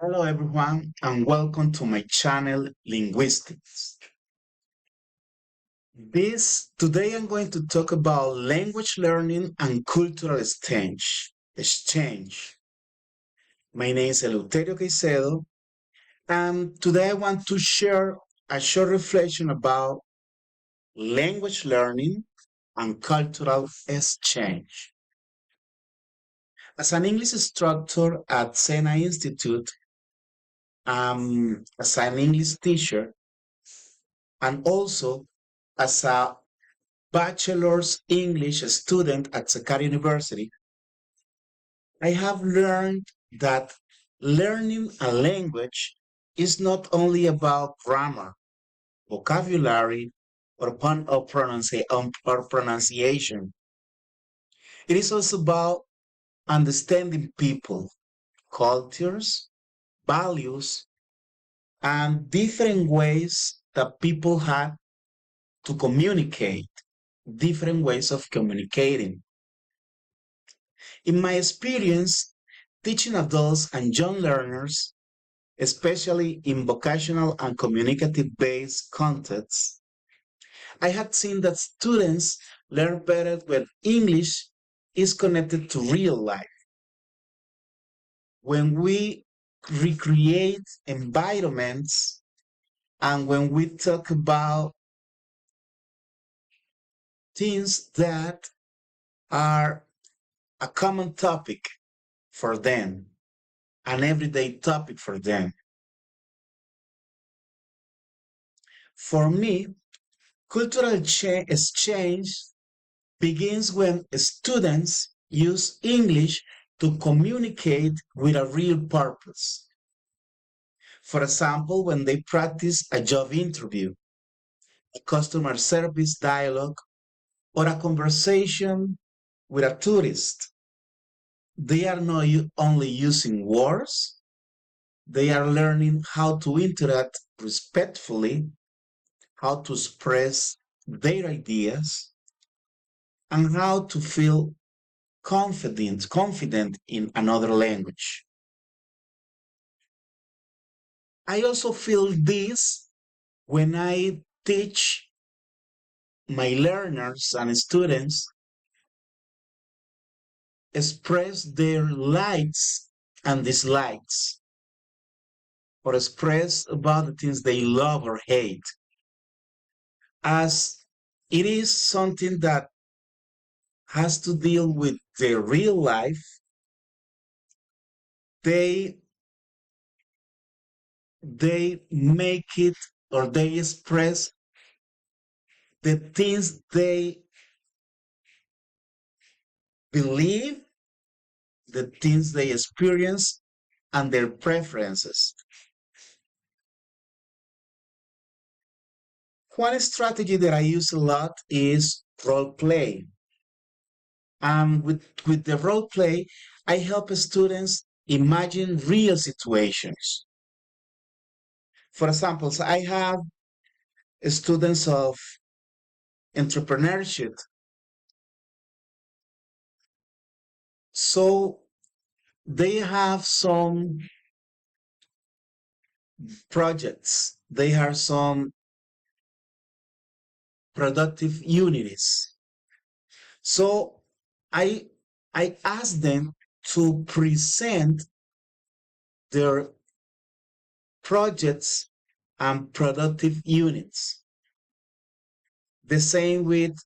Hello everyone and welcome to my channel Linguistics. Today I'm going to talk about language learning and cultural exchange. My name is Eleuterio Caicedo and today I want to share a short reflection about language learning and cultural exchange. As an English instructor at Sena Institute, as an English teacher, and also as a bachelor's English student at Sakarya University, I have learned that learning a language is not only about grammar, vocabulary, or pronunciation. It is also about understanding people, cultures, values, and different ways that people have to communicate, different ways of communicating. In my experience, teaching adults and young learners, especially in vocational and communicative based contexts, I had seen that students learn better when English is connected to real life. When we recreate environments and when we talk about things that are a common topic for them, an everyday topic for them. For me, cultural exchange begins when students use English to communicate with a real purpose. For example, when they practice a job interview, a customer service dialogue, or a conversation with a tourist, they are not only using words, they are learning how to interact respectfully, how to express their ideas, and how to feel confident in another language. I also feel this when I teach my learners and students express their likes and dislikes, or express about the things they love or hate, as it is something that has to deal with their real life. They they make it, or they express the things they believe, the things they experience, and their preferences. One strategy that I use a lot is role play. And with the role play, I help students imagine real situations. For example, so I have students of entrepreneurship. So they have some projects, they have some productive units. So I I ask them to present their projects and productive units. The same with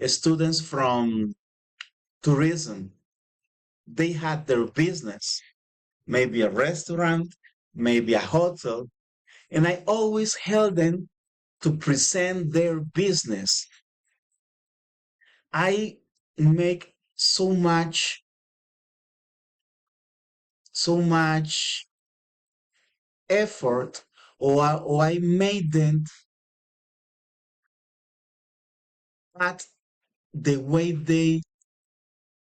students from tourism. They had their business, maybe a restaurant, maybe a hotel, and I always help them to present their business. I make so much effort, or I made them at the way they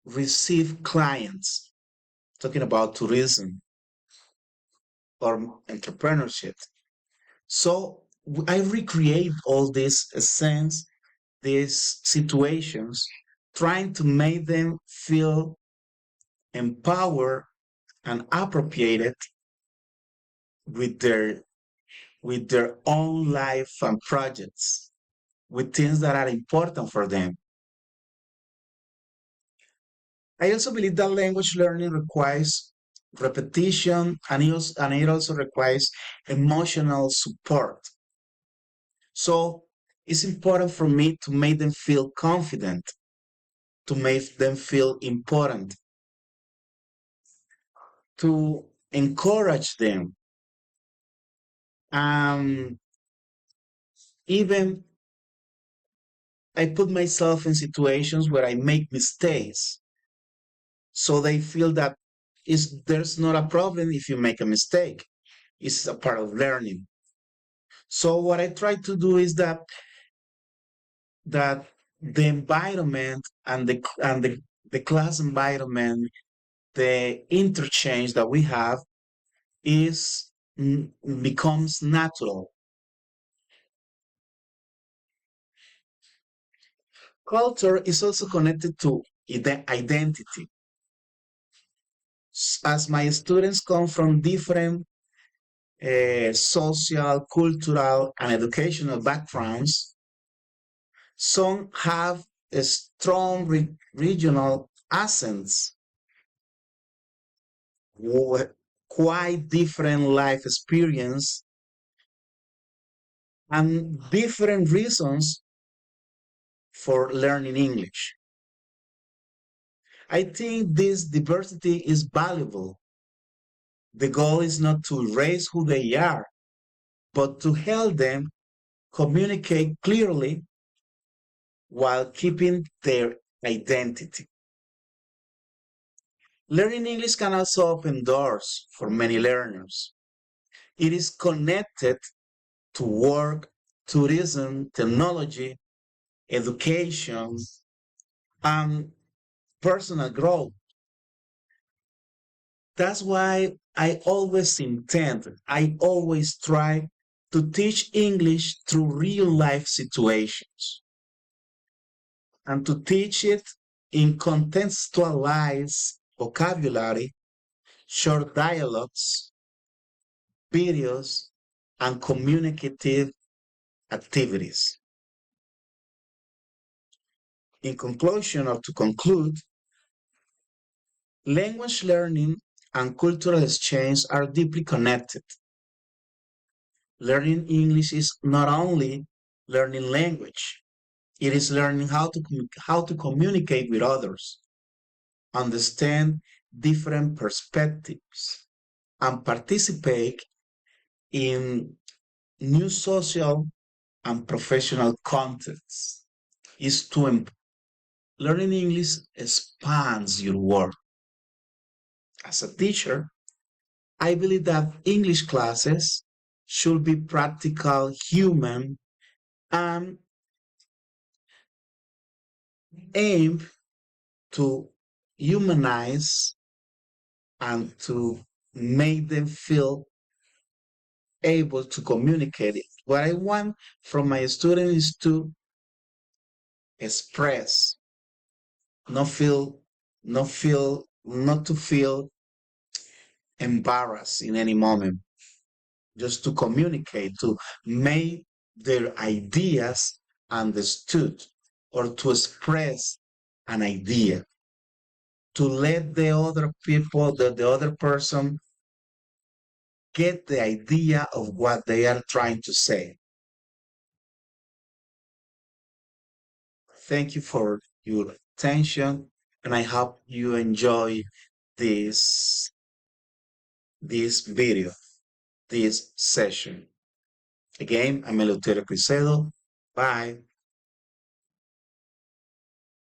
receive clients, talking about tourism or entrepreneurship. So I recreate all these scenes, these situations, trying to make them feel empowered and appropriated with their with their own life and projects, with things that are important for them. I also believe that language learning requires repetition and it also requires emotional support. So it's important for me to make them feel confident, to make them feel important, to encourage them. Um, Even I put myself in situations where I make mistakes. So they feel that there's not a problem if you make a mistake. It's a part of learning. So what I try to do is that the environment and the class environment, the interchange that we have is becomes natural. Culture is also connected to identity. As my students come from different social, cultural, and educational backgrounds, some have a strong regional accents, quite different life experience, and different reasons for learning English. I think this diversity is valuable. The goal is not to erase who they are, but to help them communicate clearly while keeping their identity. Learning English can also open doors for many learners. It is connected to work, tourism, technology, education, and personal growth. That's why I always try to teach English through real life situations and to teach it in contextualized vocabulary, short dialogues, videos, and communicative activities. In conclusion, or to conclude, language learning and cultural exchange are deeply connected. Learning English is not only learning language, it is learning how to communicate with others, understand different perspectives, and participate in new social and professional contexts. Is to learning English expands your world. As a teacher, I believe that English classes should be practical, human, and aim to humanize and to make them feel able to communicate it. What I want from my students is to express, not feel, not to feel embarrassed in any moment, just to communicate, to make their ideas understood or to express an idea, to let the other people, the other person get the idea of what they are trying to say. Thank you for your attention, and I hope you enjoy this this video, this session. Again, I'm Eleuterio Cricedo. Bye.